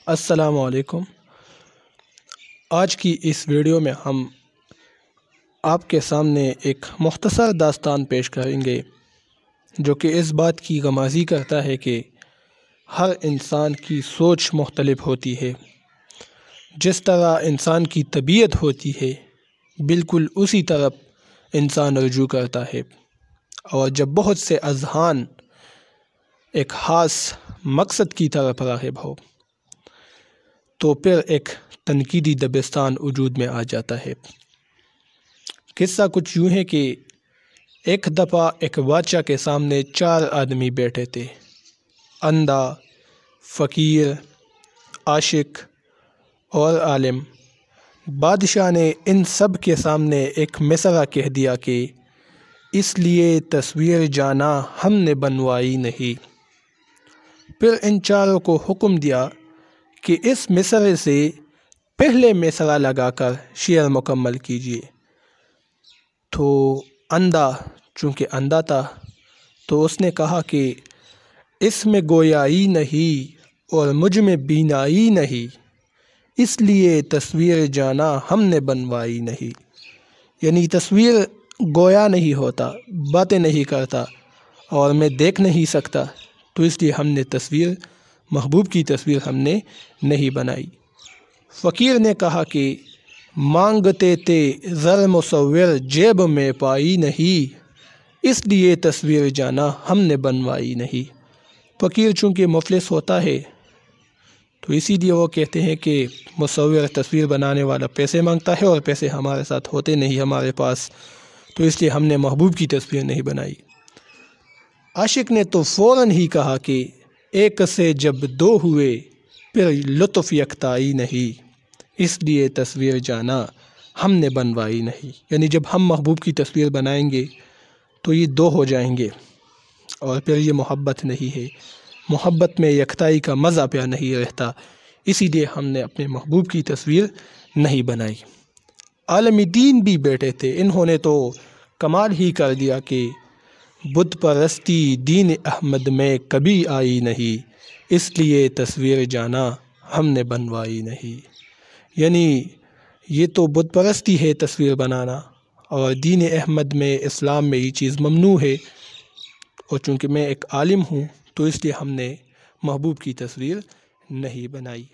السلام علیکم۔ آج کی اس ویڈیو میں ہم آپ کے سامنے ایک مختصر داستان پیش کریں گے جو کہ اس بات کی غمازی کرتا ہے کہ ہر انسان کی سوچ مختلف ہوتی ہے۔ جس طرح انسان کی طبیعت ہوتی ہے بالکل اسی طرف انسان رجوع کرتا ہے، اور جب بہت سے اذہان ایک خاص مقصد کی طرف راغب ہو تو پھر ایک تنقیدی دبستان وجود میں آ جاتا ہے۔ قصہ کچھ یوں ہے کہ ایک دفعہ ایک بادشاہ کے سامنے 4 آدمی بیٹھے تھے، اندھا، فقیر، عاشق اور عالم۔ بادشاہ نے ان سب کے سامنے ایک مصرع کہہ دیا کہ اس لیے تصویر جانا ہم نے بنوائی نہیں۔ پھر ان چاروں کو حکم دیا کہ اس مصرعے سے پہلے مصرع لگا کر شعر مکمل کیجیے۔ تو اندھا چونکہ اندھا تھا تو اس نے کہا کہ اس میں گویائی نہیں اور مجھ میں بینائی نہیں، اس لیے تصویر جانا ہم نے بنوائی نہیں۔ یعنی تصویر گویا نہیں ہوتا، باتیں نہیں کرتا اور میں دیکھ نہیں سکتا، تو اس لیے ہم نے تصویر، محبوب کی تصویر ہم نے نہیں بنائی۔ فقیر نے کہا کہ مانگتے تھے زر مصور جیب میں پائی نہیں، اس لیے تصویر جانا ہم نے بنوائی نہیں۔ فقیر چونکہ مفلس ہوتا ہے تو اسی لیے وہ کہتے ہیں کہ مصور تصویر بنانے والا پیسے مانگتا ہے اور پیسے ہمارے ساتھ ہوتے نہیں ہمارے پاس، تو اس لیے ہم نے محبوب کی تصویر نہیں بنائی۔ عاشق نے تو فوراً ہی کہا کہ ایک سے جب 2 ہوئے پھر لطف یکتائی نہیں، اس لیے تصویر جانا ہم نے بنوائی نہیں۔ یعنی جب ہم محبوب کی تصویر بنائیں گے تو یہ 2 ہو جائیں گے اور پھر یہ محبت نہیں ہے، محبت میں یکتائی کا مزہ پیا نہیں رہتا، اسی لیے ہم نے اپنے محبوب کی تصویر نہیں بنائی۔ عالم دین بھی بیٹھے تھے، انہوں نے تو کمال ہی کر دیا کہ بت پرستی دین احمد میں کبھی آئی نہیں، اس لیے تصویر جانا ہم نے بنوائی نہیں۔ یعنی یہ تو بت پرستی ہے تصویر بنانا، اور دین احمد میں، اسلام میں یہ چیز ممنوع ہے، اور چونکہ میں ایک عالم ہوں تو اس لیے ہم نے محبوب کی تصویر نہیں بنائی۔